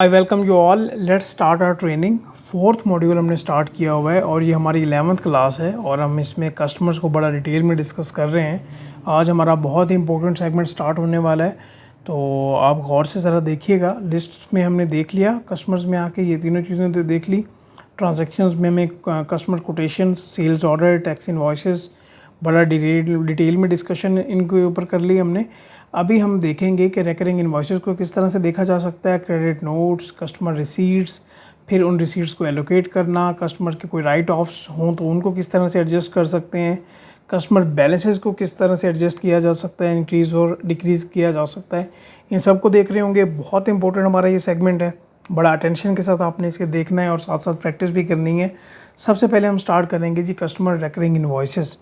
I welcome you all. Let's start our training. Fourth module हमने start किया हुआ है और ये हमारी 11th क्लास है और हम इसमें कस्टमर्स को बड़ा डिटेल में डिस्कस कर रहे हैं। आज हमारा बहुत ही इंपॉर्टेंट सेगमेंट स्टार्ट होने वाला है, तो आप गौर से ज़रा देखिएगा। लिस्ट में हमने देख लिया, कस्टमर्स में आके ये तीनों चीज़ें तो देख ली। ट्रांजेक्शन्स में हमें customer quotation, sales order, tax invoices, बड़ा डिटेल में डिस्कशन इनके ऊपर कर ली हमने। अभी हम देखेंगे कि रेकरिंग इनवॉइसेस को किस तरह से देखा जा सकता है, क्रेडिट नोट्स, कस्टमर रिसीट्स, फिर उन रिसीट्स को एलोकेट करना, कस्टमर के कोई राइट ऑफ्स हों तो उनको किस तरह से एडजस्ट कर सकते हैं, कस्टमर बैलेंसेस को किस तरह से एडजस्ट किया जा सकता है, इंक्रीज़ और डिक्रीज़ किया जा सकता है। इन सब को देख रहे होंगे। बहुत इंपॉर्टेंट हमारा ये सेगमेंट है, बड़ा अटेंशन के साथ आपने इसके देखना है और साथ साथ प्रैक्टिस भी करनी है। सबसे पहले हम स्टार्ट करेंगे जी कस्टमर रेकरिंग इनवॉइसेस,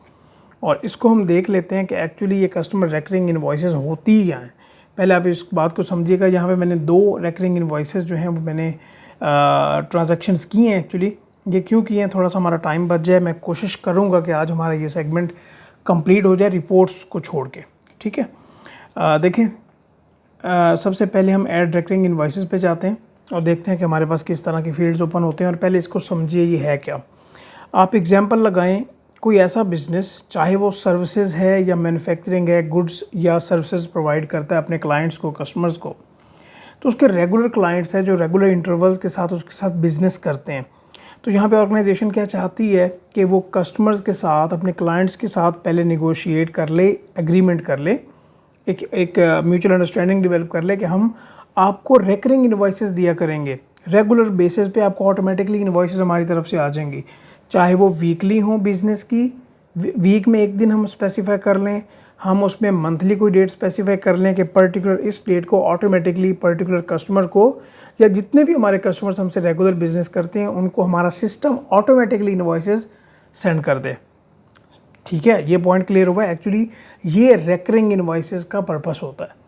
और इसको हम देख लेते हैं कि एक्चुअली ये कस्टमर रेकरिंग इनवॉइसेस होती क्या हैं। पहले आप इस बात को समझिएगा। यहाँ पे मैंने 2 रेकरिंग इनवॉइसेस जो हैं वो मैंने ट्रांजैक्शंस की हैं। एक्चुअली ये क्यों किए हैं, थोड़ा सा हमारा टाइम बच जाए। मैं कोशिश करूँगा कि आज हमारा ये सेगमेंट कंप्लीट हो जाए रिपोर्ट्स को छोड़ के, ठीक है। देखें, सबसे पहले हम ऐड रेकरिंग इनवॉइसेस पे जाते हैं और देखते हैं कि हमारे पास किस तरह की फील्ड्स ओपन होते हैं। और पहले इसको समझिए ये है क्या। आप एग्जांपल लगाएं, कोई ऐसा बिज़नेस, चाहे वो सर्विसेज है या मैन्युफैक्चरिंग है, गुड्स या सर्विसेज प्रोवाइड करता है अपने क्लाइंट्स को, कस्टमर्स को, तो उसके रेगुलर क्लाइंट्स हैं जो रेगुलर इंटरवल्स के साथ उसके साथ बिज़नेस करते हैं। तो यहाँ पे ऑर्गेनाइजेशन क्या चाहती है कि वो कस्टमर्स के साथ, अपने क्लाइंट्स के साथ पहले निगोशिएट कर ले, एग्रीमेंट कर ले, एक म्यूचुअल अंडरस्टैंडिंग डेवलप कर ले कि हम आपको रेकरिंग इनवॉइसेस दिया करेंगे। रेगुलर बेसिस पे आपको ऑटोमेटिकली इनवॉइसेस हमारी तरफ से आ जाएंगी, चाहे वो वीकली हो बिज़नेस की, वीक में एक दिन हम स्पेसिफाई कर लें, हम उसमें मंथली कोई डेट स्पेसिफाई कर लें कि पर्टिकुलर इस डेट को ऑटोमेटिकली पर्टिकुलर कस्टमर को, या जितने भी हमारे कस्टमर्स हमसे रेगुलर बिजनेस करते हैं उनको हमारा सिस्टम ऑटोमेटिकली इनवॉइसेस सेंड कर दे। ठीक है, ये पॉइंट क्लियर हुआ है। एक्चुअली ये रेकरिंग इनवॉइसेस का पर्पस होता है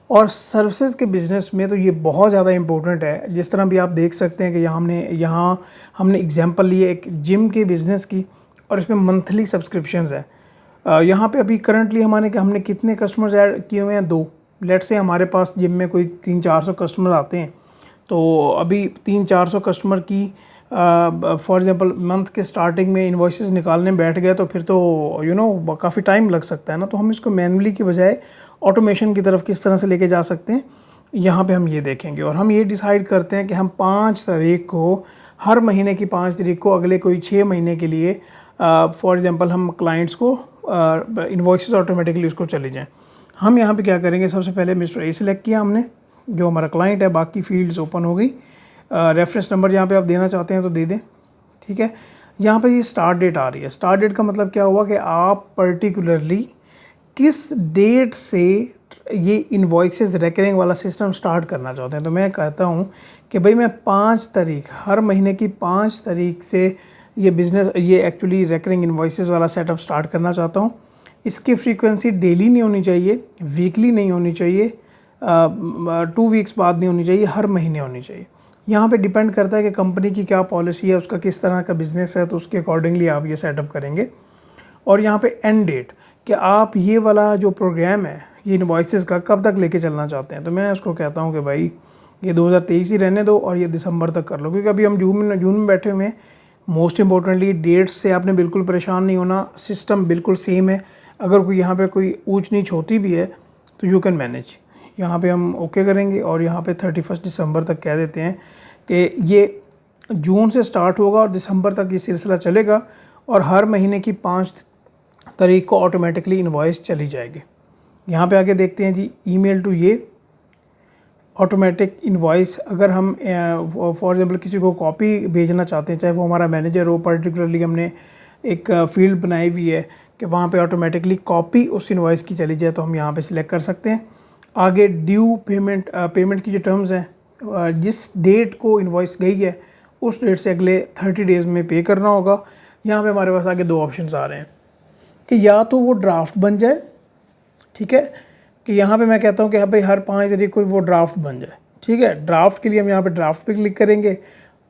और सर्विसेज के बिज़नेस में तो ये बहुत ज़्यादा इंपॉर्टेंट है। जिस तरह भी आप देख सकते हैं कि यहाँ हमने एग्जांपल लिए एक जिम के बिज़नेस की और इसमें मंथली सब्सक्रिप्शंस है। यहाँ पे अभी करंटली हमने कितने कस्टमर्स ऐड किए हुए हैं? 2। लेट से हमारे पास जिम में कोई 300-400 कस्टमर आते हैं, तो अभी 300-400 कस्टमर की फॉर एग्जांपल मंथ के स्टार्टिंग में इनवॉइसेस निकालने बैठ गए तो फिर तो काफ़ी टाइम लग सकता है ना। तो हम इसको मैनुअली की बजाय ऑटोमेशन की तरफ किस तरह से लेके जा सकते हैं, यहाँ पे हम ये देखेंगे। और हम ये डिसाइड करते हैं कि हम 5 तारीख को, हर महीने की 5 तारीख को अगले कोई 6 महीने के लिए फॉर एग्जांपल हम क्लाइंट्स को इनवॉइसेस ऑटोमेटिकली उसको चले जाएँ। हम यहाँ पे क्या करेंगे, सबसे पहले मिस्टर ए सिलेक्ट किया हमने, जो हमारा क्लाइंट है, बाकी फील्ड्स ओपन हो गई। रेफरेंस नंबर यहाँ पे आप देना चाहते हैं तो दे दें, ठीक है। यहाँ पे ये स्टार्ट डेट आ रही है। स्टार्ट डेट का मतलब क्या हुआ कि आप पर्टिकुलरली किस डेट से ये इनवॉइसेस रेकरिंग वाला सिस्टम स्टार्ट करना चाहते हैं। तो मैं कहता हूँ कि भाई मैं 5 तारीख, हर महीने की 5 तारीख से ये बिज़नेस, ये एक्चुअली रेकरिंग इनवॉइसेस वाला सेटअप स्टार्ट करना चाहता हूँ। इसकी फ्रीक्वेंसी डेली नहीं होनी चाहिए, वीकली नहीं होनी चाहिए, 2 वीक्स बाद नहीं होनी चाहिए, हर महीने होनी चाहिए। यहाँ पे डिपेंड करता है कि कंपनी की क्या पॉलिसी है, उसका किस तरह का बिज़नेस है, तो उसके अकॉर्डिंगली आप ये सेटअप करेंगे। और यहाँ पे एंड डेट, कि आप ये वाला जो प्रोग्राम है ये इनवॉइसेस का कब तक लेके चलना चाहते हैं। तो मैं उसको कहता हूँ कि भाई ये 2023 ही रहने दो और ये दिसंबर तक कर लो, क्योंकि अभी हम जून में बैठे हुए हैं। मोस्ट इंपॉर्टेंटली डेट्स से आपने बिल्कुल परेशान नहीं होना, सिस्टम बिल्कुल सेम है। अगर कोई यहाँ पे कोई ऊंच नीच होती भी है तो यू कैन मैनेज। यहाँ पे हम ओके करेंगे और यहाँ पे 31 दिसंबर तक कह देते हैं कि ये जून से स्टार्ट होगा और दिसंबर तक ये सिलसिला चलेगा और हर महीने की 5 तारीख को ऑटोमेटिकली इनवॉइस चली जाएगी। यहाँ पे आगे देखते हैं जी, ईमेल टू ये ऑटोमेटिक इनवॉइस। अगर हम फॉर एग्जांपल किसी को कॉपी भेजना चाहते हैं, चाहे वो हमारा मैनेजर हो, पर्टिकुलरली हमने एक फील्ड बनाई हुई है कि वहाँ पे ऑटोमेटिकली कॉपी उस इनवॉइस की चली जाए, तो हम यहाँ पे सिलेक्ट कर सकते हैं। आगे ड्यू पेमेंट की जो टर्म्स हैं, जिस डेट को इनवॉइस गई है उस डेट से अगले 30 डेज़ में पे करना होगा। यहाँ पे हमारे पास आगे 2 ऑप्शंस आ रहे हैं कि या तो वो ड्राफ्ट बन जाए, ठीक है, कि यहाँ पे मैं कहता हूँ कि भाई हर 5 तारीख को वो ड्राफ्ट बन जाए, ठीक है। ड्राफ्ट के लिए हम यहाँ पे ड्राफ्ट पे क्लिक करेंगे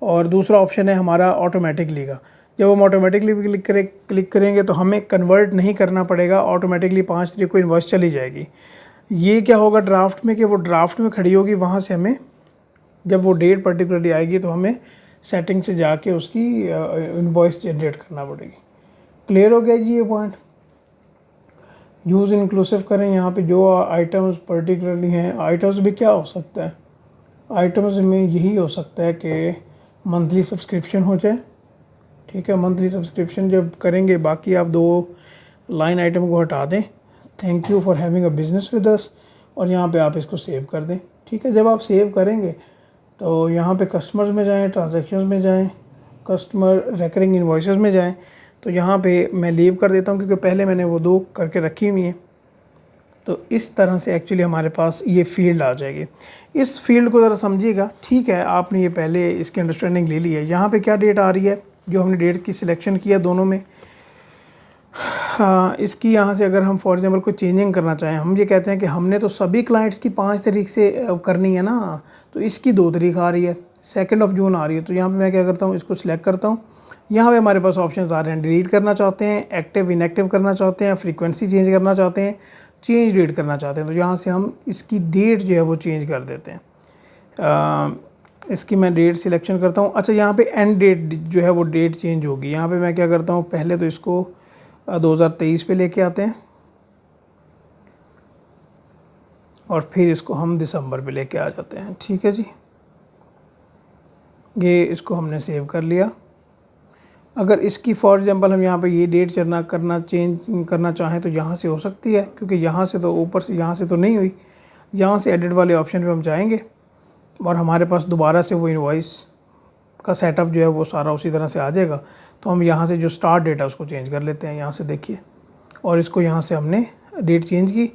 और दूसरा ऑप्शन है हमारा ऑटोमेटिकली का। जब हम ऑटोमेटिकली भी क्लिक करेंगे तो हमें कन्वर्ट नहीं करना पड़ेगा, ऑटोमेटिकली 5 तारीख को इनवॉइस चली जाएगी। ये क्या होगा ड्राफ्ट में, कि वो ड्राफ्ट में खड़ी होगी, वहाँ से हमें जब वो डेट पर्टिकुलरली आएगी तो हमें सेटिंग से जाके उसकी इनवॉइस जनरेट करना पड़ेगी। क्लियर हो गया जी ये पॉइंट। यूज़ इंक्लूसिव करें, यहाँ पे जो आइटम्स पर्टिकुलरली हैं, आइटम्स भी क्या हो सकता है, आइटम्स में यही हो सकता है कि मंथली सब्सक्रिप्शन हो जाए। ठीक है, मंथली सब्सक्रिप्शन जब करेंगे, बाकी आप 2 लाइन आइटम को हटा दें, thank you for having a business with us, और यहाँ पे आप इसको सेव कर दें। ठीक है, जब आप सेव करेंगे तो यहाँ पे कस्टमर्स में जाएं, ट्रांजैक्शंस में जाएं, कस्टमर रेकरिंग इनवॉइसेस में जाएं, तो यहाँ पे मैं लीव कर देता हूँ क्योंकि पहले मैंने वो 2 करके रखी हुई हैं। तो इस तरह से एक्चुअली हमारे पास ये फील्ड आ जाएगी। इस फील्ड को ज़रा समझिएगा। ठीक है, आपने ये पहले इसकी अंडरस्टैंडिंग ले ली है। यहाँ पे क्या डेट आ रही है, जो हमने डेट की सिलेक्शन किया दोनों में, हाँ, इसकी यहाँ से अगर हम फॉर एग्जांपल कोई चेंजिंग करना चाहें, हम ये कहते हैं कि हमने तो सभी क्लाइंट्स की 5 तारीख से करनी है ना, तो इसकी 2 तारीख आ रही है, 2 जून आ रही है। तो यहाँ पे मैं क्या करता हूँ, इसको सिलेक्ट करता हूँ। यहाँ पे हमारे पास ऑप्शंस आ रहे हैं, डिलीट करना चाहते हैं, एक्टिव इनएक्टिव करना चाहते हैं, फ्रीक्वेंसी चेंज करना चाहते हैं, चेंज डेट करना चाहते हैं। तो यहाँ से हम इसकी डेट जो है वो चेंज कर देते हैं। इसकी मैं डेट सिलेक्शन करता हूँ। अच्छा, यहाँ पे एंड डेट जो है वो डेट चेंज होगी। यहाँ पे मैं क्या करता हूँ, पहले तो इसको 2023 पे लेके आते हैं और फिर इसको हम दिसंबर पे लेके आ जाते हैं। ठीक है जी, ये इसको हमने सेव कर लिया। अगर इसकी फॉर एग्जांपल हम यहाँ पे ये डेट चेंज करना चाहें तो यहाँ से हो सकती है, क्योंकि यहाँ से तो ऊपर से यहाँ से तो नहीं हुई। यहाँ से एडिट वाले ऑप्शन पे हम जाएंगे और हमारे पास दोबारा से वो इनवॉइस का सेटअप जो है वो सारा उसी तरह से आ जाएगा। तो हम यहाँ से जो स्टार्ट डेट है उसको चेंज कर लेते हैं, यहाँ से देखिए, और इसको यहाँ से हमने डेट चेंज की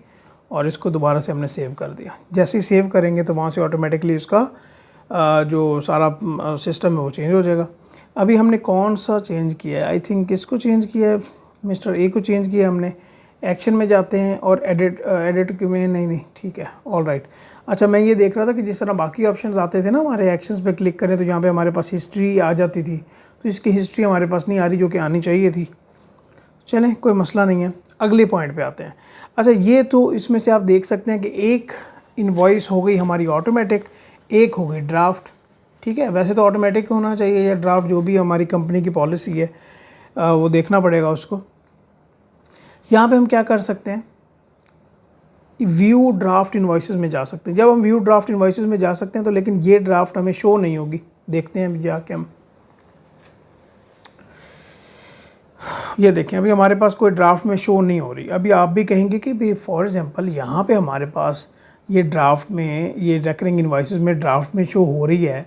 और इसको दोबारा से हमने सेव कर दिया। जैसे ही सेव करेंगे तो वहाँ से ऑटोमेटिकली उसका जो सारा सिस्टम है वो चेंज हो जाएगा। अभी हमने कौन सा चेंज किया है, आई थिंक इसको चेंज किया है, मिस्टर ए को चेंज किया हमने। एक्शन में जाते हैं और एडिट में नहीं, ठीक है, ऑल राइट। अच्छा, मैं ये देख रहा था कि जिस तरह बाकी ऑप्शंस आते थे ना, हमारे एक्शंस पे क्लिक करें तो यहाँ पे हमारे पास हिस्ट्री आ जाती थी, तो इसकी हिस्ट्री हमारे पास नहीं आ रही, जो कि आनी चाहिए थी। चलें, कोई मसला नहीं है, अगले पॉइंट पे आते हैं। अच्छा, ये तो इसमें से आप देख सकते हैं कि एक इनवॉइस हो गई हमारी ऑटोमेटिक, एक हो गई ड्राफ्ट। ठीक है, वैसे तो ऑटोमेटिक होना चाहिए या ड्राफ्ट, जो भी हमारी कंपनी की पॉलिसी है वो देखना पड़ेगा उसको। यहाँ पे हम क्या कर सकते हैं, व्यू ड्राफ्ट इनवॉइसेस में जा सकते हैं। जब हम व्यू ड्राफ्ट इनवॉइसेस में जा सकते हैं तो लेकिन ये ड्राफ्ट हमें शो नहीं होगी। देखते हैं अभी जाके हम, ये देखें, अभी हमारे पास कोई ड्राफ्ट में शो नहीं हो रही। अभी आप भी कहेंगे कि भाई फॉर एग्जांपल यहाँ पे हमारे पास ये ड्राफ्ट में, ये रेकरिंग इनवॉइसेस में ड्राफ्ट में शो हो रही है,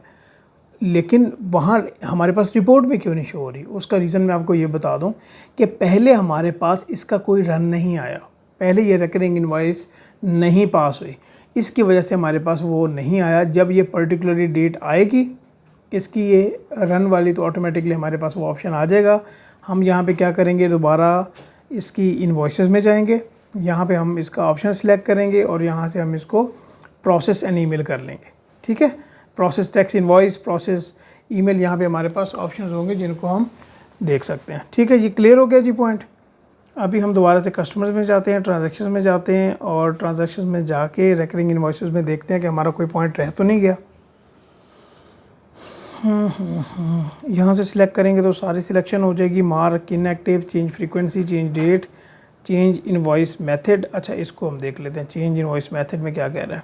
लेकिन वहाँ हमारे पास रिपोर्ट में क्यों नहीं शो हो रही। उसका रीज़न मैं आपको ये बता दूं कि पहले हमारे पास इसका कोई रन नहीं आया, पहले ये रेकरिंग इनवॉइस नहीं पास हुई, इसकी वजह से हमारे पास वो नहीं आया। जब ये पर्टिकुलरली डेट आएगी इसकी ये रन वाली, तो ऑटोमेटिकली हमारे पास वो ऑप्शन आ जाएगा। हम यहाँ पे क्या करेंगे, दोबारा इसकी इनवॉइसेस में जाएंगे, यहाँ पे हम इसका ऑप्शन सेलेक्ट करेंगे और यहाँ से हम इसको प्रोसेस एन ईमेल कर लेंगे। ठीक है, process text invoice, process email, यहाँ पे हमारे पास ऑप्शंस होंगे जिनको हम देख सकते हैं। ठीक है जी, क्लियर हो गया जी पॉइंट। अभी हम दोबारा से कस्टमर्स में जाते हैं, ट्रांजैक्शंस में जाते हैं और ट्रांजैक्शंस में जाके रेकरिंग इनवॉइसेस में देखते हैं कि हमारा कोई पॉइंट रह तो नहीं गया। यहाँ से सिलेक्ट करेंगे तो सारी सिलेक्शन हो जाएगी। Mark, inactive, change frequency, change date, change invoice method. अच्छा, इसको हम देख लेते हैं, चेंज इनवॉइस मेथड में क्या कह रहा है।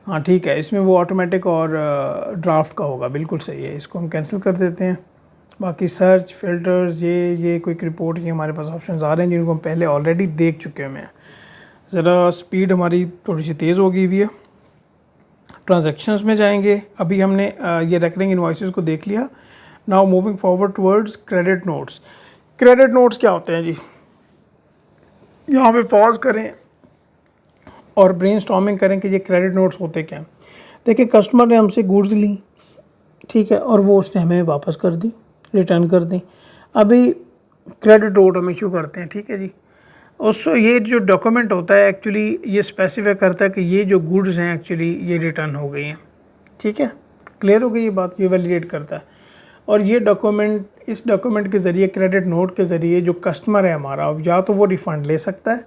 हाँ ठीक है, इसमें वो ऑटोमेटिक और ड्राफ्ट का होगा, बिल्कुल सही है, इसको हम कैंसिल कर देते हैं। बाकी सर्च, फिल्टर्स, ये क्विक रिपोर्ट, ये हमारे पास ऑप्शंस आ रहे हैं जिनको हम पहले ऑलरेडी देख चुके हैं। ज़रा स्पीड हमारी थोड़ी सी तेज़ हो गई हुई है। ट्रांजैक्शंस में जाएंगे, अभी हमने ये रेकरिंग इनवॉइसेस को देख लिया। Now moving forward towards credit notes. Credit notes क्या होते हैं जी, यहाँ पे पॉज करें और ब्रेनस्टॉर्मिंग करें कि ये क्रेडिट नोट्स होते क्या हैं। देखिए, कस्टमर ने हमसे गुड्स ली, ठीक है, और वो उसने हमें वापस कर दी, रिटर्न कर दी। अभी क्रेडिट नोट हम इशू करते हैं, ठीक है जी। उससे ये जो डॉक्यूमेंट होता है एक्चुअली ये स्पेसिफाई करता है कि ये जो गुड्स हैं एक्चुअली ये रिटर्न हो गई हैं। ठीक है, क्लियर हो गई ये बात, ये वैलिडेट करता है। और ये डॉक्यूमेंट, इस डॉक्यूमेंट के ज़रिए, क्रेडिट नोट के ज़रिए जो कस्टमर है हमारा, या तो वो रिफ़ंड ले सकता है,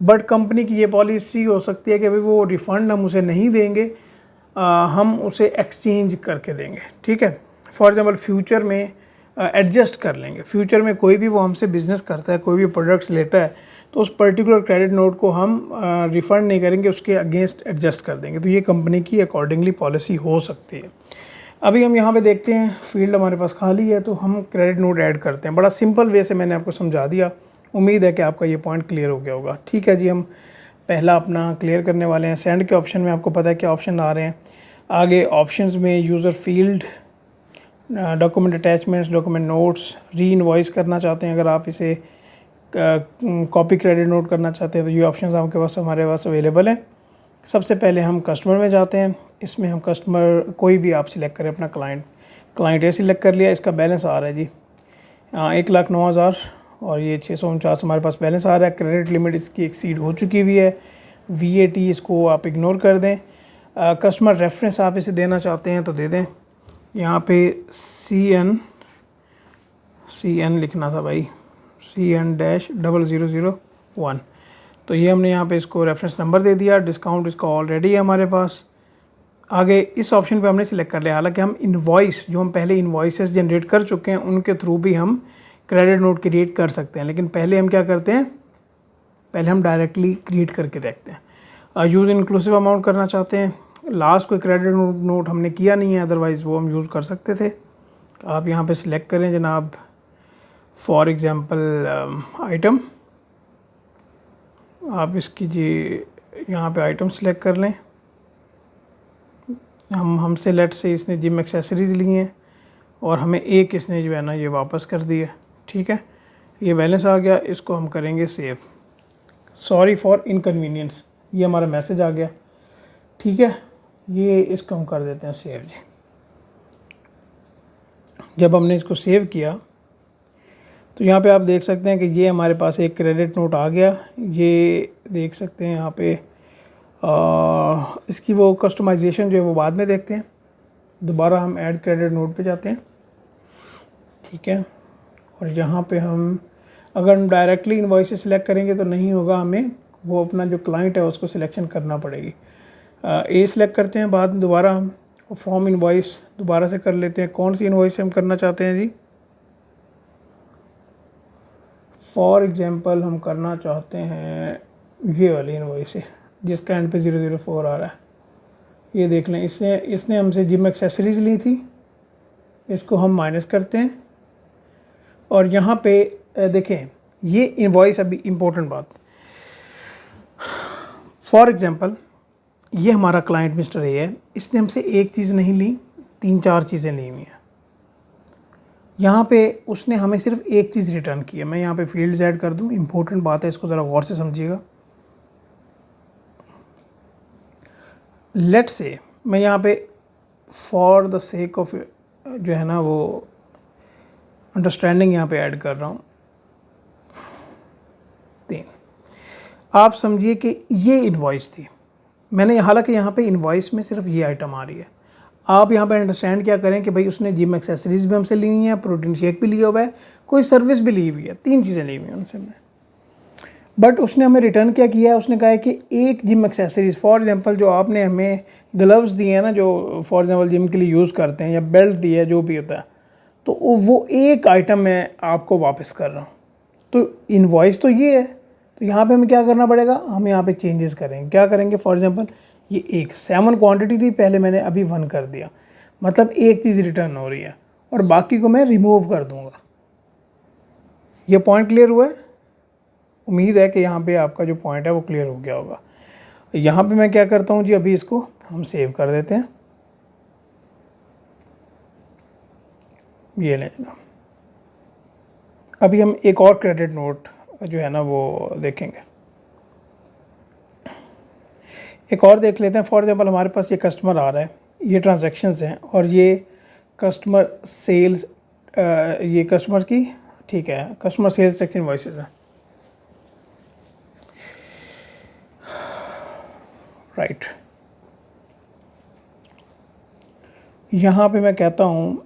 बट कंपनी की ये पॉलिसी हो सकती है कि भाई वो रिफ़ंड हम उसे नहीं देंगे हम उसे एक्सचेंज करके देंगे, ठीक है। फॉर एग्जांपल फ्यूचर में एडजस्ट कर लेंगे, फ्यूचर में कोई भी वो हमसे बिज़नेस करता है, कोई भी प्रोडक्ट्स लेता है, तो उस पर्टिकुलर क्रेडिट नोट को हम रिफ़ंड नहीं करेंगे, उसके अगेंस्ट एडजस्ट कर देंगे। तो ये कंपनी की अकॉर्डिंगली पॉलिसी हो सकती है। अभी हम यहाँ पे देखते हैं फील्ड हमारे पास खाली है, तो हम क्रेडिट नोट ऐड करते हैं। बड़ा सिंपल वे से मैंने आपको समझा दिया, उम्मीद है कि आपका ये पॉइंट क्लियर हो गया होगा। ठीक है जी, हम पहला अपना क्लियर करने वाले हैं। सेंड के ऑप्शन में आपको पता है क्या ऑप्शन आ रहे हैं। आगे ऑप्शंस में user field, document attachments, document notes, री इनवॉइस करना चाहते हैं, अगर आप इसे कॉपी क्रेडिट नोट करना चाहते हैं तो ये ऑप्शंस आपके पास हमारे पास अवेलेबल हैं। सबसे पहले हम कस्टमर में जाते हैं। इसमें हम कस्टमर कोई भी आप सिलेक्ट करें, अपना क्लाइंट ए सिलेक्ट कर लिया। इसका बैलेंस आ रहा है जी 1,09,000 और ये 649 हमारे पास बैलेंस आ रहा है। क्रेडिट लिमिट इसकी एक्सीड हो चुकी हुई है। VAT इसको आप इग्नोर कर दें। कस्टमर रेफरेंस आप इसे देना चाहते हैं तो दे दें। यहाँ पे CN लिखना था भाई, CN-0001। तो ये हमने यहाँ पे इसको रेफरेंस नंबर दे दिया। डिस्काउंट इसका ऑलरेडी है हमारे पास। आगे इस ऑप्शन पे हमने सिलेक्ट कर लिया। हालांकि हम इनवॉइस, जो हम पहले इनवॉइसेस जनरेट कर चुके हैं, उनके थ्रू भी हम क्रेडिट नोट क्रिएट कर सकते हैं, लेकिन पहले हम क्या करते हैं, पहले हम डायरेक्टली क्रिएट करके देखते हैं। यूज़ इंक्लूसिव अमाउंट करना चाहते हैं। लास्ट कोई क्रेडिट नोट हमने किया नहीं है, अदरवाइज़ वो हम यूज़ कर सकते थे। आप यहाँ पे सिलेक्ट करें जनाब, फॉर एग्ज़ाम्पल आइटम, आप इसकी जी यहाँ पे आइटम सेलेक्ट कर लें। हमसे लेट से इसने जिम एक्सेसरीज़ ली हैं और हमें एक इसने जो है ना ये वापस कर दिया, ठीक है। ये बैलेंस आ गया, इसको हम करेंगे सेव। सॉरी फॉर इनकन्वीनियंस, ये हमारा मैसेज आ गया, ठीक है। ये इसको हम कर देते हैं सेव जी। जब हमने इसको सेव किया तो यहाँ पे आप देख सकते हैं कि ये हमारे पास एक क्रेडिट नोट आ गया। ये देख सकते हैं यहाँ पे इसकी वो कस्टमाइजेशन जो है वो बाद में देखते हैं। दोबारा हम ऐड क्रेडिट नोट पे जाते हैं, ठीक है। और यहाँ पे हम अगर हम डायरेक्टली इनवॉइस सेलेक्ट करेंगे तो नहीं होगा, हमें वो अपना जो क्लाइंट है उसको सिलेक्शन करना पड़ेगी। ए सिलेक्ट करते हैं, बाद में दोबारा हम फ्रॉम इनवॉइस दोबारा से कर लेते हैं। कौन सी इनवॉइस हम करना चाहते हैं जी, फॉर एग्ज़ाम्पल हम करना चाहते हैं ये वाली इनवॉइस है जिसका एंड पे 004 आ रहा है। ये देख लें, इसने हमसे जिम एक्सेसरीज़ ली थी, इसको हम माइनस करते हैं। और यहाँ पे देखें ये इनवॉइस, अभी इम्पोर्टेंट बात, फॉर एग्ज़ाम्पल ये हमारा क्लाइंट मिस्टर ए है, इसने हमसे एक चीज़ नहीं ली, 3-4 चीज़ें ली हुई हैं। यहाँ पे उसने हमें सिर्फ एक चीज़ रिटर्न की है। मैं यहाँ पे फील्ड्स ऐड कर दूँ, इम्पोर्टेंट बात है, इसको ज़रा गौर से समझिएगा। लेट्स से मैं यहाँ पे फॉर द सेक ऑफ जो है ना वो अंडरस्टैंडिंग यहाँ पे ऐड कर रहा हूँ 3। आप समझिए कि ये इनवॉइस थी मैंने, हालांकि यहाँ पे इनवॉइस में सिर्फ ये आइटम आ रही है। आप यहाँ पे अंडरस्टैंड क्या करें कि भाई उसने जिम एक्सेसरीज़ भी हमसे ली हुई हैं, प्रोटीन शेक भी लिया हुआ है, कोई सर्विस भी ली हुई है, 3 चीज़ें ली हुई हैं उनसे हमने। बट उसने हमें रिटर्न क्या किया है, उसने कहा है कि एक जिम एक्सेसरीज़, फॉर एग्जांपल जो आपने हमें ग्लव्स दिए हैं ना, जो फॉर एग्जांपल जिम के लिए यूज़ करते हैं, या बेल्ट दी है, जो भी होता है, तो वो एक आइटम मैं आपको वापस कर रहा हूँ। तो इनवॉइस तो ये है, तो यहाँ पे हमें क्या करना पड़ेगा, हम यहाँ पे चेंजेस करेंगे। क्या करेंगे, फॉर एग्जांपल ये एक 7 क्वांटिटी थी, पहले मैंने अभी 1 कर दिया, मतलब एक चीज़ रिटर्न हो रही है और बाकी को मैं रिमूव कर दूँगा। ये पॉइंट क्लियर हुआ है? उम्मीद है कि यहाँ पे आपका जो पॉइंट है वो क्लियर हो गया होगा। यहाँ पे मैं क्या करता हूँ जी, अभी इसको हम सेव कर देते हैं। ये लें जनाब, अभी हम एक और क्रेडिट नोट जो है ना वो देखेंगे, एक और देख लेते हैं। फॉर एग्जांपल हमारे पास ये कस्टमर आ रहा है, ये ट्रांजैक्शंस हैं और ये कस्टमर सेल्स, ये कस्टमर की, ठीक है, कस्टमर सेल्स टैक्स इनवॉइसेस हैं, राइट। यहाँ पे मैं कहता हूँ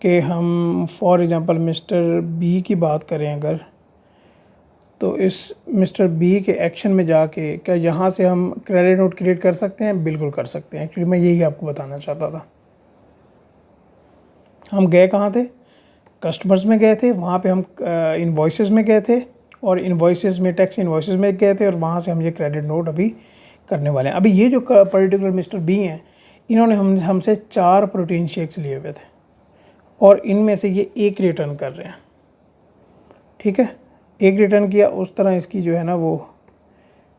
कि हम फॉर एग्ज़ाम्पल मिस्टर बी की बात करें अगर, तो इस मिस्टर बी के एक्शन में जाके क्या यहाँ से हम क्रेडिट नोट क्रिएट कर सकते हैं? बिल्कुल कर सकते हैं। एक्चुअली मैं यही आपको बताना चाहता था। हम गए कहाँ थे? कस्टमर्स में गए थे, वहाँ पे हम इन्वॉइसेस में गए थे, और इन्वॉइसेस में टैक्स इन्वॉइसेस में गए थे, और वहाँ से हम ये क्रेडिट नोट अभी करने वाले हैं। अभी ये जो पर्टिकुलर मिस्टर बी हैं, इन्होंने हमसे 4 प्रोटीन शेक्स लिए हुए थे, और इनमें से ये एक रिटर्न कर रहे हैं। ठीक है, एक रिटर्न किया, उस तरह इसकी जो है ना वो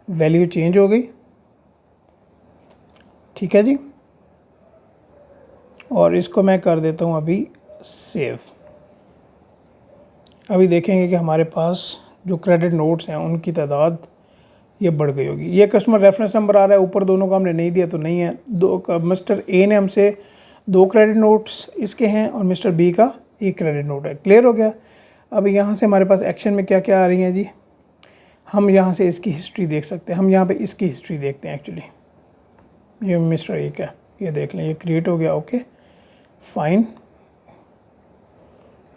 वैल्यू चेंज हो गई। ठीक है जी, और इसको मैं कर देता हूँ अभी सेव। अभी देखेंगे कि हमारे पास जो क्रेडिट नोट्स हैं उनकी तादाद ये बढ़ गई होगी। ये कस्टमर रेफरेंस नंबर आ रहा है, ऊपर दोनों को हमने नहीं दिया तो नहीं है। मिस्टर ए ने हमसे 2 क्रेडिट नोट्स इसके हैं, और मिस्टर बी का 1 क्रेडिट नोट है। क्लियर हो गया? अब यहाँ से हमारे पास एक्शन में क्या क्या आ रही हैं जी? हम यहाँ से इसकी हिस्ट्री देख सकते हैं। हम यहाँ पे इसकी हिस्ट्री देखते हैं। एक्चुअली ये मिस्टर ए का, ये देख लें, ये क्रिएट हो गया। ओके फाइन,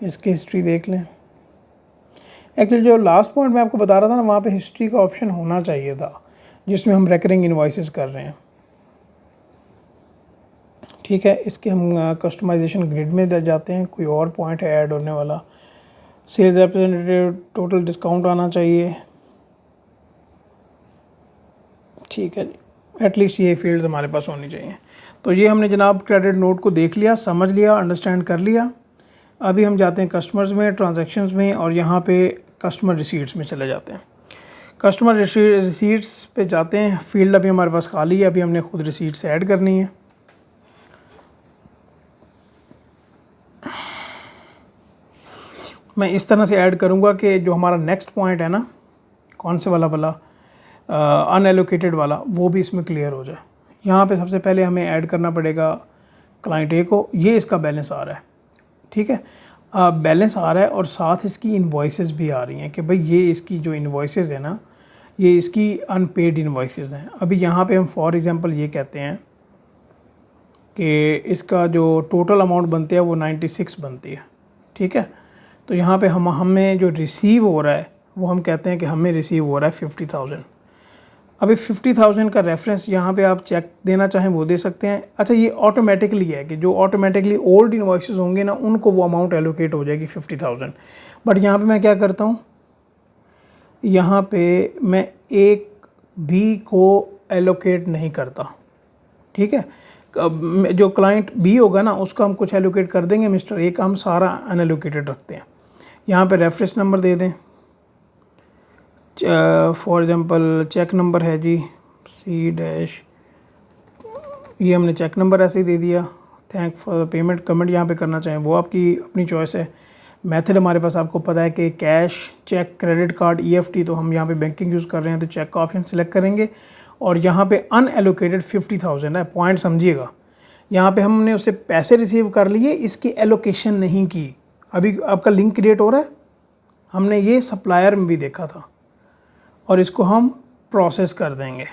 इसकी हिस्ट्री देख लें। एक्चुअली जो लास्ट पॉइंट मैं आपको बता रहा था ना, वहाँ पे हिस्ट्री का ऑप्शन होना चाहिए था, जिसमें हम रेकरिंग इन्वॉइसेस कर रहे हैं। ठीक है, इसके हम कस्टमाइजेशन ग्रिड में जाते हैं। कोई और पॉइंट है ऐड होने वाला? सेल्स रिप्रेजेंटेटिव टोटल डिस्काउंट आना चाहिए। ठीक है जी, एटलीस्ट ये फील्ड्स हमारे पास होनी चाहिए। तो ये हमने जनाब क्रेडिट नोट को देख लिया, समझ लिया, अंडरस्टैंड कर लिया। अभी हम जाते हैं कस्टमर्स में, ट्रांजैक्शंस में, और यहाँ पे कस्टमर रिसीट्स में चले जाते हैं। कस्टमर रिसीट्स पे जाते हैं। फील्ड अभी हमारे पास खाली है, अभी हमने खुद रिसीट्स ऐड करनी है। मैं इस तरह से ऐड करूँगा कि जो हमारा नेक्स्ट पॉइंट है ना, कौन से वाला भला, अनएलोकेटेड वाला, वो भी इसमें क्लियर हो जाए। यहाँ पे सबसे पहले हमें ऐड करना पड़ेगा क्लाइंट ए को। ये इसका बैलेंस आ रहा है। ठीक है, बैलेंस आ रहा है, और साथ इसकी इन्वॉइसेस भी आ रही हैं कि भाई ये इसकी जो इन्वॉइसेस है ना, ये इसकी अनपेड इन्वॉइसेस हैं। अभी यहाँ पे हम फॉर एग्जांपल ये कहते हैं कि इसका जो टोटल अमाउंट बनती है वो 96 बनती है। ठीक है, तो यहाँ पे हमें जो रिसीव हो रहा है वो हम कहते हैं कि हमें रिसीव हो रहा है 50,000। अभी 50,000 का रेफरेंस यहाँ पे आप चेक देना चाहें वो दे सकते हैं। अच्छा, ये ऑटोमेटिकली है कि जो ऑटोमेटिकली ओल्ड इन्वॉइसेस होंगे ना, उनको वो अमाउंट एलोकेट हो जाएगी 50,000। बट यहाँ पे मैं क्या करता हूँ, यहाँ पे मैं एक भी को एलोकेट नहीं करता। ठीक है, जो क्लाइंट बी होगा ना, उसका हम कुछ एलोकेट कर देंगे, मिस्टर ए का हम सारा अनएलोकेटेड रखते हैं। यहाँ पे रेफरेंस नंबर दे दें। फॉर एग्ज़ाम्पल चेक नंबर है जी C-, ये हमने चेक नंबर ऐसे ही दे दिया। Thank for the payment, comment यहाँ पे करना चाहें वो आपकी अपनी चॉइस है। मेथड हमारे पास आपको पता है कि cash, cheque, credit card, EFT, तो हम यहाँ पे बैंकिंग यूज़ कर रहे हैं तो चेक का ऑप्शन सेलेक्ट करेंगे। और यहाँ पे अनएलोकेटेड 50,000 है, पॉइंट समझिएगा। यहाँ पे हमने उससे पैसे रिसीव कर लिए, इसकी एलोकेशन नहीं की। अभी आपका लिंक क्रिएट हो रहा है, हमने ये सप्लायर में भी देखा था, और इसको हम प्रोसेस कर देंगे।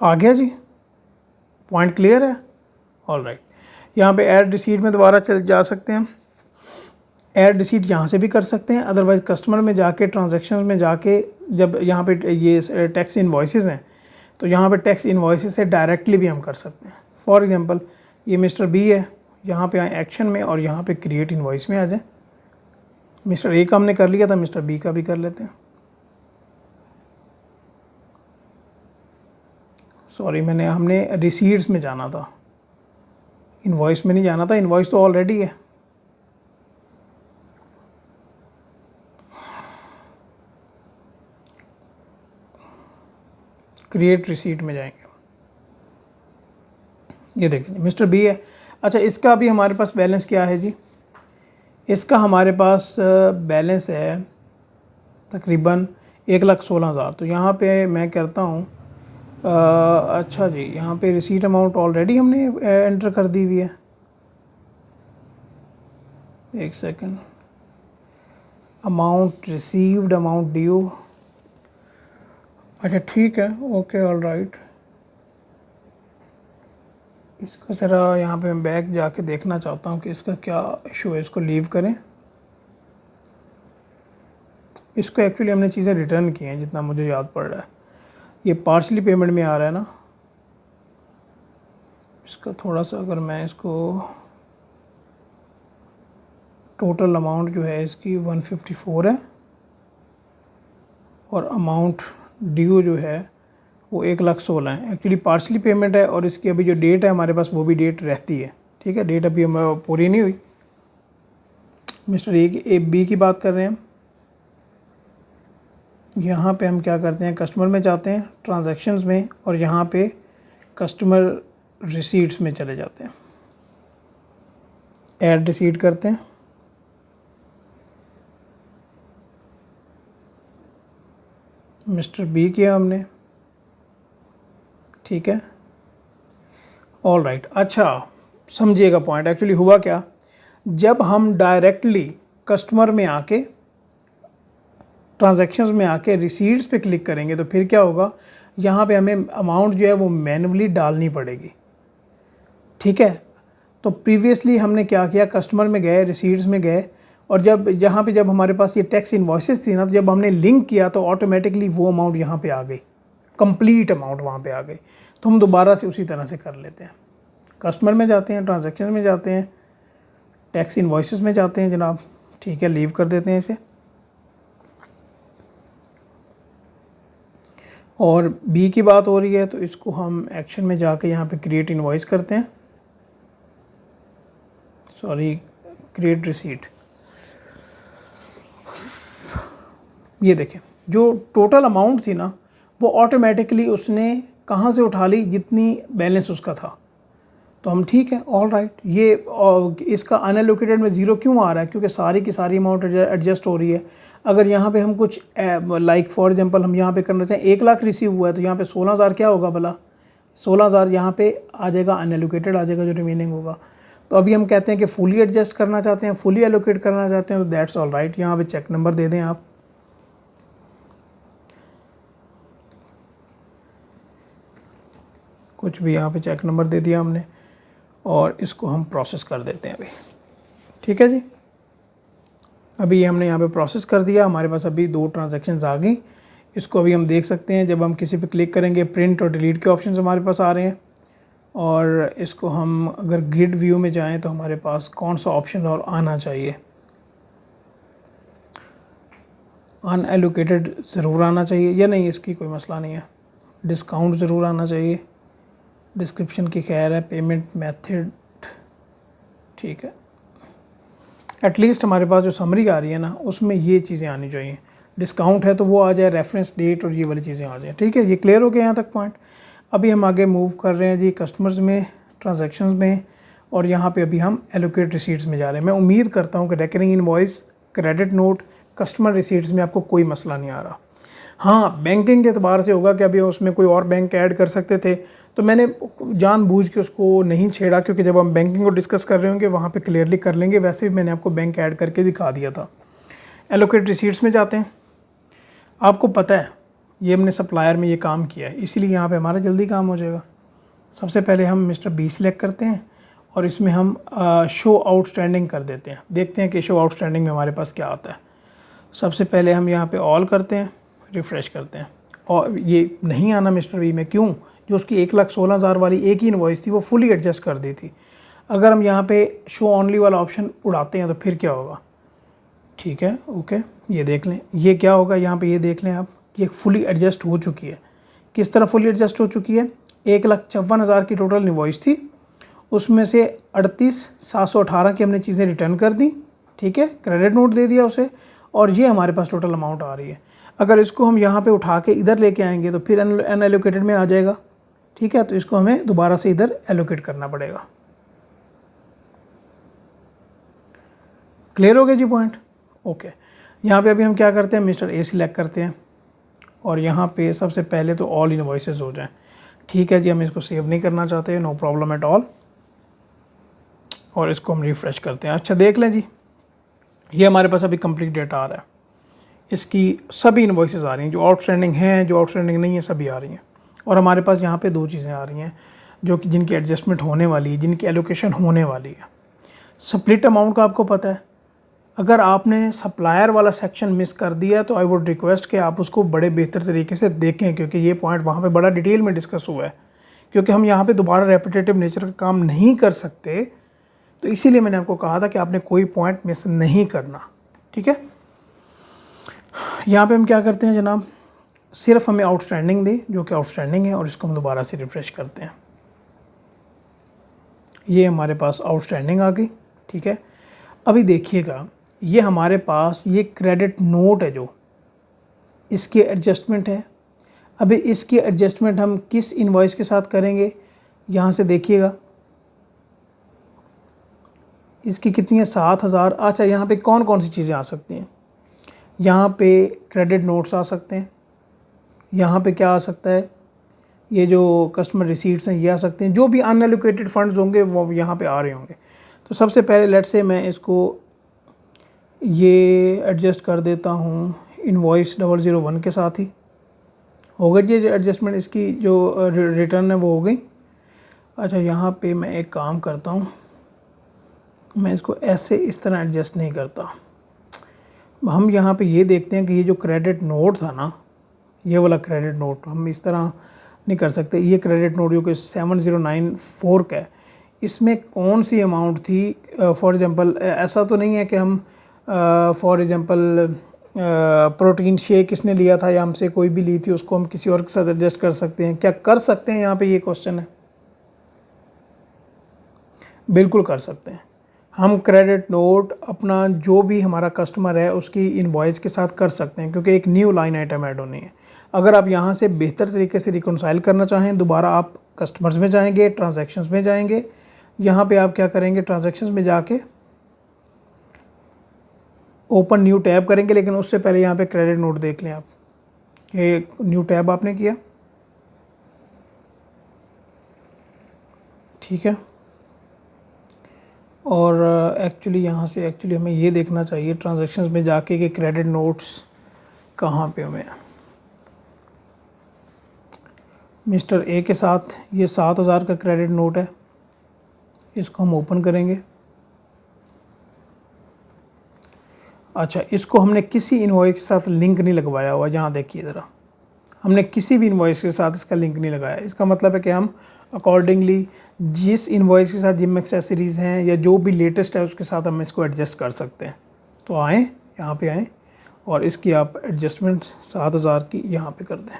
आ गया जी, पॉइंट क्लियर है? ऑल राइट, यहाँ पे ऐड रिसीट में दोबारा चल जा सकते हैं। ऐड रिसीट यहाँ से भी कर सकते हैं, अदरवाइज़ कस्टमर में जाके, ट्रांजैक्शंस में जाके, जब यहाँ पे ये टैक्स इन्वॉइसेस हैं तो यहाँ पे टैक्स इन्वॉइसेस से डायरेक्टली भी हम कर सकते हैं। फॉर एग्जांपल ये मिस्टर बी है, यहाँ पे आए एक्शन में, और यहाँ पे क्रिएट इन्वॉइस में आ जाए। मिस्टर ए का हमने कर लिया था, मिस्टर बी का भी कर लेते हैं। सॉरी, हमने रिसीट्स में जाना था, इन्वॉइस में नहीं जाना था। इन्वॉइस तो ऑलरेडी है। क्रिएट रिसीट में जाएंगे, ये देखें मिस्टर बी है। अच्छा, इसका भी हमारे पास बैलेंस क्या है जी? इसका हमारे पास बैलेंस है तकरीबन 1,16,000। तो यहाँ पे मैं करता हूँ, अच्छा जी, यहाँ पे रिसीट अमाउंट ऑलरेडी हमने एंटर कर दी हुई है। एक second, amount received, amount due, अच्छा ठीक है, ओके, ऑल राइट। इसको ज़रा यहाँ पे मैं बैक जाके देखना चाहता हूँ कि इसका क्या इशू है, इसको लीव करें। इसको एक्चुअली हमने चीज़ें रिटर्न की हैं जितना मुझे याद पड़ रहा है। ये पार्शली पेमेंट में आ रहा है ना, इसका थोड़ा सा अगर मैं इसको टोटल अमाउंट जो है इसकी 154 है और अमाउंट ड्यू जो है वो 1,16,00,000 है। एक्चुअली पार्शली पेमेंट है और इसकी अभी जो डेट है हमारे पास वो भी डेट रहती है, ठीक है। डेट अभी हमें पूरी नहीं हुई। मिस्टर ए बी की बात कर रहे हैं हम। यहाँ पे हम क्या करते हैं, कस्टमर में जाते हैं, ट्रांजैक्शंस में, और यहाँ पे कस्टमर रिसीट्स में चले जाते हैं, ऐड रिसीट करते हैं। मिस्टर बी किया हमने, ठीक है, ऑल राइट। अच्छा समझिएगा पॉइंट, एक्चुअली हुआ क्या, जब हम डायरेक्टली कस्टमर में आके ट्रांजैक्शंस में आके रिसीट्स पे क्लिक करेंगे तो फिर क्या होगा, यहाँ पे हमें अमाउंट जो है वो मैन्युअली डालनी पड़ेगी, ठीक है। तो प्रीवियसली हमने क्या किया, कस्टमर में गए, रिसीट्स में गए, और जब हमारे पास ये टैक्स इनवॉइसेस थी ना, तो जब हमने लिंक किया तो ऑटोमेटिकली वो अमाउंट यहाँ पे आ गई, कंप्लीट अमाउंट वहाँ पे आ गई। तो हम दोबारा से उसी तरह से कर लेते हैं, कस्टमर में जाते हैं, ट्रांजैक्शन में जाते हैं, टैक्स इनवॉइसेस में जाते हैं जनाब, ठीक है, लीव कर देते हैं इसे। और बी की बात हो रही है तो इसको हम एक्शन में जाके यहाँ पे क्रिएट इनवॉइस करते हैं, सॉरी क्रिएट रिसीट। ये देखें जो टोटल अमाउंट थी ना वो ऑटोमेटिकली उसने कहाँ से उठा ली, जितनी बैलेंस उसका था। तो हम ठीक है, ऑल राइट। ये इसका अनएलोकेटेड में ज़ीरो क्यों आ रहा है, क्योंकि सारी की सारी अमाउंट एडजस्ट हो रही है। अगर यहाँ पे हम कुछ लाइक फॉर एग्जांपल हम यहाँ पे करना चाहें 1,00,000 रिसीव हुआ है तो यहाँ पे 16,000 क्या होगा भला, 16,000 यहाँ पे आ जाएगा, अनएलोकेटेड आ जाएगा जो रिमेनिंग होगा। तो अभी हम कहते हैं कि फुली एडजस्ट करना चाहते हैं, फुली एलोकेट करना चाहते हैं, तो दैट्स ऑल राइट। यहाँ पे चेक नंबर दे दें आप, कुछ भी यहाँ पे चेक नंबर दे दिया हमने, और इसको हम प्रोसेस कर देते हैं अभी, ठीक है जी। अभी हमने यहाँ पे प्रोसेस कर दिया, हमारे पास अभी 2 ट्रांजैक्शंस आ गई। इसको अभी हम देख सकते हैं, जब हम किसी पे क्लिक करेंगे प्रिंट और डिलीट के ऑप्शंस हमारे पास आ रहे हैं। और इसको हम अगर ग्रिड व्यू में जाएं तो हमारे पास कौन सा ऑप्शन और आना चाहिए, अनएलोकेटेड ज़रूर आना चाहिए या नहीं, इसकी कोई मसला नहीं है। डिस्काउंट ज़रूर आना चाहिए, डिस्क्रिप्शन की खैर है, पेमेंट मेथड, ठीक है। एटलीस्ट हमारे पास जो समरी आ रही है ना उसमें ये चीज़ें आनी चाहिए। डिस्काउंट है तो वो आ जाए, रेफरेंस डेट और ये वाली चीज़ें आ जाए, ठीक है। ये क्लियर हो गया यहाँ तक पॉइंट। अभी हम आगे मूव कर रहे हैं जी कस्टमर्स में, ट्रांजैक्शंस में, और यहाँ पे अभी हम एलोकेट रिसीट्स में जा रहे हैं। मैं उम्मीद करता हूँ कि recurring invoice, credit note, customer receipts में आपको कोई मसला नहीं आ रहा। हाँ, बैंकिंग के एतबार से होगा कि अभी उसमें कोई और बैंक ऐड कर सकते थे, तो मैंने जानबूझ के उसको नहीं छेड़ा, क्योंकि जब हम बैंकिंग को डिस्कस कर रहे होंगे वहाँ पे क्लियरली कर लेंगे। वैसे भी मैंने आपको बैंक ऐड करके दिखा दिया था। एलोकेट रिसीट्स में जाते हैं, आपको पता है ये हमने सप्लायर में ये काम किया है, इसीलिए यहाँ पे हमारा जल्दी काम हो जाएगा। सबसे पहले हम मिस्टर बी सिलेक्ट करते हैं और इसमें हम शो आउटस्टैंडिंग कर देते हैं। देखते हैं कि शो आउटस्टैंडिंग में हमारे पास क्या आता है। सबसे पहले हम यहाँ पे ऑल करते हैं, रिफ़्रेश करते हैं, और ये नहीं आना मिस्टर बी में, क्यों, जो उसकी 1,16,000 वाली एक ही इनवॉइस थी वो फुली एडजस्ट कर दी थी। अगर हम यहाँ पे शो ऑनली वाला ऑप्शन उड़ाते हैं तो फिर क्या होगा, ठीक है, ओके, ये देख लें, ये क्या होगा यहाँ पे, ये देख लें आप, ये फुली एडजस्ट हो चुकी है। किस तरह फुली एडजस्ट हो चुकी है, 1,54,000 की टोटल इनवॉइस थी, उसमें से 38,718 की हमने चीज़ें रिटर्न कर दी, ठीक है, क्रेडिट नोट दे दिया उसे, और ये हमारे पास टोटल अमाउंट आ रही है। अगर इसको हम यहाँ पे उठा के इधर लेके आएंगे तो फिर अनएलोकेटेड में आ जाएगा, ठीक है। तो इसको हमें दोबारा से इधर एलोकेट करना पड़ेगा। क्लियर हो गया जी पॉइंट, ओके। यहाँ पे अभी हम क्या करते हैं, मिस्टर ए सिलेक्ट करते हैं और यहाँ पे सबसे पहले तो ऑल इनवॉइसेस हो जाएं, ठीक है जी। हम इसको सेव नहीं करना चाहते, नो प्रॉब्लम एट ऑल, और इसको हम रिफ़्रेश करते हैं। अच्छा देख लें जी, ये हमारे पास अभी कंप्लीट डेटा आ रहा है, इसकी सभी इनवॉइसेस आ रही हैं, जो आउटस्टैंडिंग हैं, जो आउटस्टैंडिंग नहीं है, सभी आ रही हैं। और हमारे पास यहाँ पे 2 चीज़ें आ रही हैं जो कि जिनकी एडजस्टमेंट होने वाली है, जिनकी एलोकेशन होने वाली है। स्प्लिट अमाउंट का आपको पता है, अगर आपने सप्लायर वाला सेक्शन मिस कर दिया तो आई वुड रिक्वेस्ट कि आप उसको बड़े बेहतर तरीके से देखें, क्योंकि ये पॉइंट वहाँ पे बड़ा डिटेल में डिस्कस हुआ है, क्योंकि हम यहाँ पे दोबारा रेपिटेटिव नेचर का काम नहीं कर सकते। तो इसीलिए मैंने आपको कहा था कि आपने कोई पॉइंट मिस नहीं करना, ठीक है। यहाँ पे हम क्या करते हैं जनाब, सिर्फ हमें आउटस्टैंडिंग दी जो कि आउटस्टैंडिंग है, और इसको हम दोबारा से रिफ़्रेश करते हैं। ये हमारे पास आउटस्टैंडिंग आ गई, ठीक है। अभी देखिएगा, ये हमारे पास ये क्रेडिट नोट है, जो इसके एडजस्टमेंट है। अभी इसकी एडजस्टमेंट हम किस इनवॉइस के साथ करेंगे, यहाँ से देखिएगा इसकी कितनी है, 7,000। अच्छा, यहाँ पे कौन कौन सी चीज़ें आ सकती हैं, यहाँ पे क्रेडिट नोट्स आ सकते हैं, यहाँ पे क्या आ सकता है, ये जो कस्टमर रिसीट्स हैं ये आ सकते हैं, जो भी अनएलोकेटेड फंड्स होंगे वो यहाँ पे आ रहे होंगे। तो सबसे पहले लेट से मैं इसको ये एडजस्ट कर देता हूँ इनवॉइस 001 के साथ ही। हो गई ये एडजस्टमेंट, इसकी जो रिटर्न है वो हो गई। अच्छा, यहाँ पे मैं एक काम करता हूँ, मैं इसको ऐसे इस तरह एडजस्ट नहीं करता। हम यहाँ पे ये देखते हैं कि ये जो क्रेडिट नोट था ना, ये वाला क्रेडिट नोट हम इस तरह नहीं कर सकते। ये क्रेडिट नोट जो कि 7094 का है, इसमें कौन सी अमाउंट थी। फॉर एग्ज़ाम्पल ऐसा तो नहीं है कि हम फॉर एग्ज़ाम्पल प्रोटीन शेक इसने लिया था या हमसे कोई भी ली थी, उसको हम किसी और के साथ एडजस्ट कर सकते हैं, क्या कर सकते हैं, यहाँ पे ये क्वेश्चन है। बिल्कुल कर सकते हैं। हम क्रेडिट नोट अपना जो भी हमारा कस्टमर है उसकी इनवॉइस के साथ कर सकते हैं, क्योंकि एक न्यू लाइन आइटम ऐड होनी है। अगर आप यहाँ से बेहतर तरीके से रिकॉन्साइल करना चाहें, दोबारा आप कस्टमर्स में जाएंगे, ट्रांजैक्शंस में जाएंगे। यहाँ पे आप क्या करेंगे, ट्रांजैक्शंस में जाके ओपन न्यू टैब करेंगे, लेकिन उससे पहले यहाँ पे क्रेडिट नोट देख लें आप। ये न्यू टैब आपने किया, ठीक है। और एक्चुअली यहाँ से एक्चुअली हमें ये देखना चाहिए ट्रांजैक्शंस में जाके कि क्रेडिट नोट्स कहाँ पे हमें। मिस्टर ए के साथ ये 7,000 का क्रेडिट नोट है, इसको हम ओपन करेंगे। अच्छा, इसको हमने किसी इनवॉइस के साथ लिंक नहीं लगवाया हुआ, जहाँ देखिए ज़रा, हमने किसी भी इनवॉइस के साथ इसका लिंक नहीं लगाया। इसका मतलब है कि हम अकॉर्डिंगली जिस इनवॉइस के साथ जिम एक्सेसरीज़ हैं या जो भी लेटेस्ट है उसके साथ हम इसको एडजस्ट कर सकते हैं। तो आएँ, यहाँ पे आएँ और इसकी आप एडजस्टमेंट 7,000 की यहाँ पे कर दें,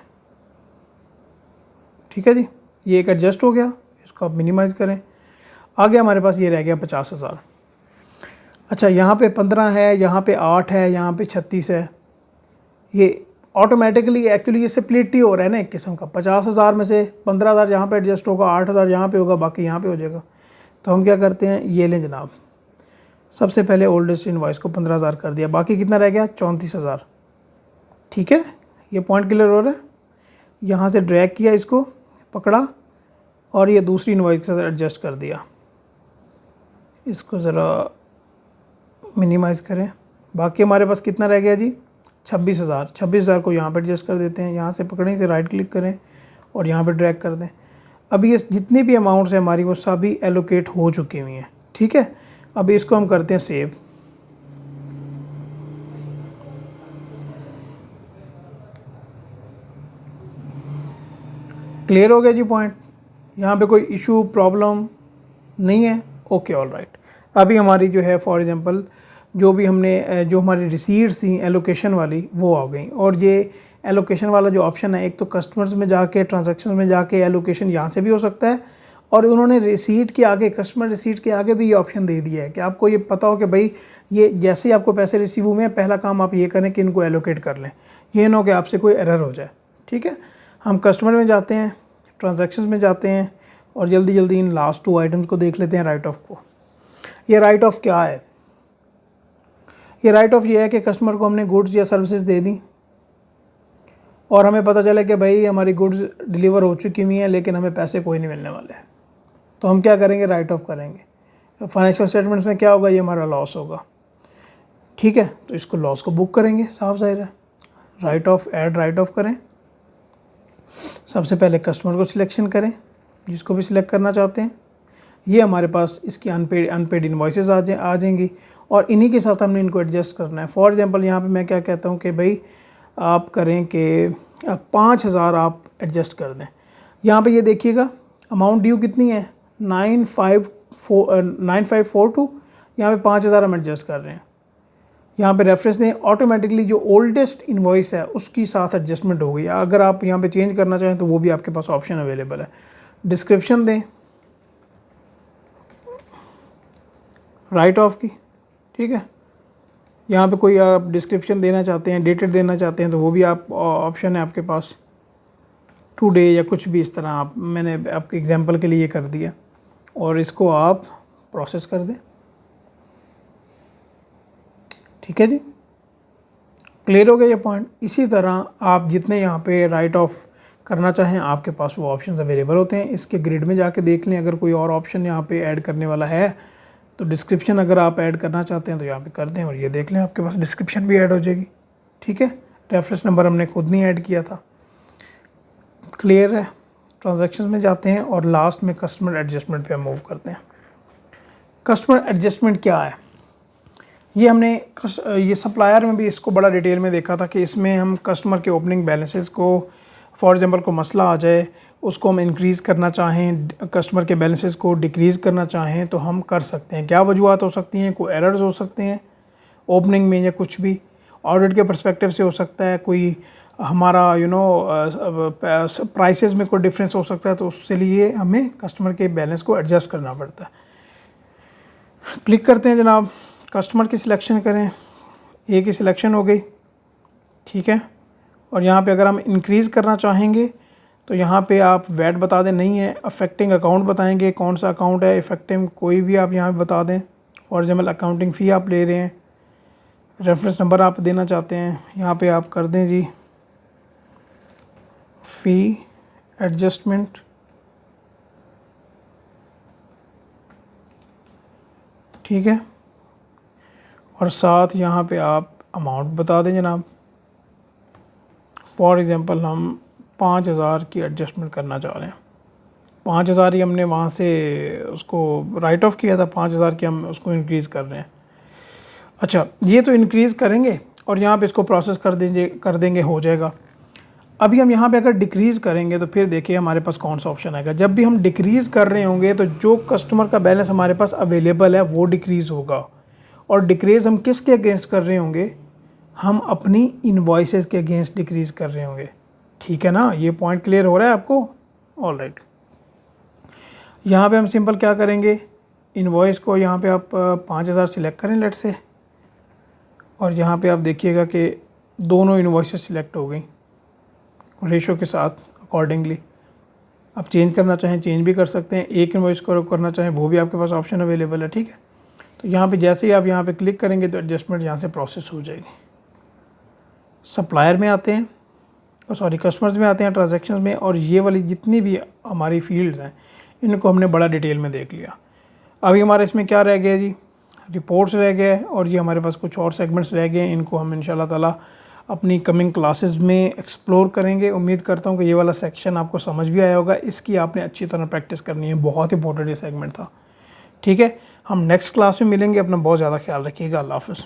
ठीक है जी। ये एक एडजस्ट हो गया, इसको आप मिनिमाइज़ करें। आगे हमारे पास ये रह गया 50,000। अच्छा, यहाँ पे 15 है, यहाँ पे 8 है, यहाँ पे 36 है। ये ऑटोमेटिकली एक्चुअली ये स्प्लिट ही हो रहा है ना एक किस्म का। 50,000 में से 15,000 यहाँ पे एडजस्ट होगा, 8,000 यहाँ पे होगा, बाकी यहाँ पे हो जाएगा। तो हम क्या करते हैं, ये लें जनाब, सबसे पहले ओल्डेस्ट इनवॉइस को 15,000 कर दिया, बाकी कितना रह गया, 34,000, ठीक है। ये पॉइंट क्लियर हो रहा है। यहाँ से ड्रैग किया, इसको पकड़ा और ये दूसरी इनवॉइस के साथ एडजस्ट कर दिया। इसको ज़रा मिनिमाइज़ करें। बाकी हमारे पास कितना रह गया जी, 26,000। 26,000 को यहाँ पर एडजस्ट कर देते हैं। यहाँ से पकड़ें, से राइट क्लिक करें और यहाँ पे ड्रैग कर दें। अभी ये जितनी भी अमाउंट्स हैं हमारी वो सभी एलोकेट हो चुकी हुई हैं, ठीक है। अभी इसको हम करते हैं सेव। क्लियर हो गया जी पॉइंट, यहाँ पे कोई इशू प्रॉब्लम नहीं है। Okay, all right. अभी हमारी जो है फॉर एग्जांपल जो भी हमने जो हमारी रिसीट्स थी एलोकेशन वाली वो आ गई। और ये एलोकेशन वाला जो ऑप्शन है, एक तो कस्टमर्स में जाके ट्रांजैक्शन में जाके एलोकेशन यहाँ से भी हो सकता है, और उन्होंने रिसीट के आगे, कस्टमर रिसीट के आगे भी ये ऑप्शन दे दिया है कि आपको ये पता हो कि भाई ये जैसे ही आपको पैसे रिसीव हुए हैं, पहला काम आप ये करें कि इनको एलोकेट कर लें, ये ना हो कि आपसे कोई एरर हो जाए, ठीक है। हम कस्टमर में जाते हैं, ट्रांजैक्शंस में जाते हैं और जल्दी जल्दी इन लास्ट 2 आइटम्स को देख लेते हैं, राइट ऑफ को। ये राइट ऑफ क्या है, ये राइट ऑफ ये है कि कस्टमर को हमने गुड्स या सर्विसेज दे दी और हमें पता चला कि भाई हमारी गुड्स डिलीवर हो चुकी हुई हैं लेकिन हमें पैसे कोई नहीं मिलने वाले हैं। तो हम क्या करेंगे, राइट ऑफ करेंगे। फाइनेंशियल स्टेटमेंट्स में क्या होगा, ये हमारा लॉस होगा, ठीक है। तो इसको लॉस को बुक करेंगे, साफ जाहिर है। Right of, add right of करें। सबसे पहले कस्टमर को सिलेक्शन करें, जिसको भी सिलेक्ट करना चाहते हैं। ये हमारे पास इसकी अनपेड इन्वॉइसेस आ जाएंगी और इन्हीं के साथ हमने इनको एडजस्ट करना है। फॉर एग्जांपल यहाँ पे मैं क्या कहता हूँ कि भाई आप करें कि 5,000 आप एडजस्ट कर दें। यहाँ पे ये देखिएगा अमाउंट ड्यू कितनी है 9542, यहाँ पे 5,000 हम एडजस्ट कर रहे हैं। यहाँ पे रेफरेंस दें, ऑटोमेटिकली जो ओल्डेस्ट इन्वॉइस है उसकी साथ एडजस्टमेंट हो गई। अगर आप यहाँ पे चेंज करना चाहें तो वो भी आपके पास ऑप्शन अवेलेबल है। डिस्क्रिप्शन दें राइट ऑफ की, ठीक है। यहाँ पे कोई आप डिस्क्रिप्शन देना चाहते हैं, डेटेड देना चाहते हैं तो वो भी आप ऑप्शन है आपके पास, टुडे या कुछ भी इस तरह। आप मैंने आपके एग्जांपल के लिए कर दिया और इसको आप प्रोसेस कर दें, ठीक है जी। क्लियर हो गया ये पॉइंट। इसी तरह आप जितने यहाँ पे राइट ऑफ करना चाहें आपके पास वो ऑप्शन अवेलेबल होते हैं। इसके ग्रिड में जाके देख लें, अगर कोई और ऑप्शन यहाँ पे ऐड करने वाला है तो डिस्क्रिप्शन अगर आप ऐड करना चाहते हैं तो यहाँ पे कर दें और ये देख लें आपके पास डिस्क्रिप्शन भी ऐड हो जाएगी, ठीक है। रेफरेंस नंबर हमने खुद नहीं ऐड किया था। क्लियर है। ट्रांजैक्शंस में जाते हैं और लास्ट में कस्टमर एडजस्टमेंट पे मूव करते हैं। कस्टमर एडजस्टमेंट क्या है, ये हमने ये सप्लायर में भी इसको बड़ा डिटेल में देखा था कि इसमें हम कस्टमर के ओपनिंग बैलेंसेस को, फॉर एग्जांपल को मसला आ जाए उसको हम इंक्रीज़ करना चाहें, कस्टमर के बैलेंसेस को डिक्रीज़ करना चाहें तो हम कर सकते हैं। क्या वजूहत हो सकती हैं, कोई एरर्स हो सकते हैं ओपनिंग में या कुछ भी ऑडिट के पर्सपेक्टिव से हो सकता है, कोई हमारा प्राइसेस में कोई डिफरेंस हो सकता है, तो उसके लिए हमें कस्टमर के बैलेंस को एडजस्ट करना पड़ता है। क्लिक करते हैं जनाब, कस्टमर की सिलेक्शन करें, ए की सिलेक्शन हो गई, ठीक है। और यहाँ पे अगर हम इंक्रीज़ करना चाहेंगे तो यहाँ पे आप वैट बता दें, नहीं है अफेक्टिंग अकाउंट बताएंगे कौन सा अकाउंट है इफेक्टिव, कोई भी आप यहाँ पे बता दें। फॉर एग्जाम्पल अकाउंटिंग फ़ी आप ले रहे हैं, रेफरेंस नंबर आप देना चाहते हैं, यहाँ पे आप कर दें जी फ़ी एडजस्टमेंट, ठीक है। और साथ यहाँ पे आप अमाउंट बता दें जनाब। फॉर एग्ज़ाम्पल हम 5,000 की एडजस्टमेंट करना चाह रहे हैं। 5,000 ही हमने वहाँ से उसको राइट ऑफ किया था, 5,000 की हम उसको इंक्रीज़ कर रहे हैं। अच्छा, ये तो इंक्रीज़ करेंगे और यहाँ पे इसको प्रोसेस कर देंगे हो जाएगा। अभी हम यहाँ पे अगर डिक्रीज़ करेंगे तो फिर देखिए हमारे पास कौन सा ऑप्शन आएगा। जब भी हम डिक्रीज़ कर रहे होंगे तो जो कस्टमर का बैलेंस हमारे पास अवेलेबल है वो डिक्रीज़ होगा। और डिक्रीज़ हम किसके अगेंस्ट कर रहे होंगे, हम अपनी इनवॉइसेस के अगेंस्ट डिक्रीज़ कर रहे होंगे, ठीक है ना। ये पॉइंट क्लियर हो रहा है आपको, ऑल राइट। यहाँ पे हम सिंपल क्या करेंगे, इनवॉइस को यहाँ पे आप 5,000 सिलेक्ट करें लेट से, और यहाँ पे आप देखिएगा कि दोनों इनवॉइसेस सिलेक्ट हो गई रेशो के साथ अकॉर्डिंगली। आप चेंज करना चाहें चेंज भी कर सकते हैं, एक इनवॉइस को करना चाहें वो भी आपके पास ऑप्शन अवेलेबल है, ठीक है। तो यहाँ पे जैसे ही आप यहाँ पे क्लिक करेंगे तो एडजस्टमेंट यहाँ से प्रोसेस हो जाएगी। सप्लायर में आते हैं, सॉरी कस्टमर्स में आते हैं, ट्रांजैक्शंस में, और ये वाली जितनी भी हमारी फील्ड्स हैं इनको हमने बड़ा डिटेल में देख लिया। अभी हमारे इसमें क्या रह गया जी, रिपोर्ट्स रह गए और ये हमारे पास कुछ और सेगमेंट्स रह गए। इनको हम इंशाल्लाह ताला अपनी कमिंग क्लासेस में एक्सप्लोर करेंगे। उम्मीद करता हूँ कि ये वाला सेक्शन आपको समझ भी आया होगा। इसकी आपने अच्छी तरह प्रैक्टिस करनी है, बहुत इंपॉर्टेंट ये सेगमेंट था, ठीक है। हम नेक्स्ट क्लास में मिलेंगे, अपना बहुत ज़्यादा ख्याल रखिएगा। अल्लाह हाफ़िज़।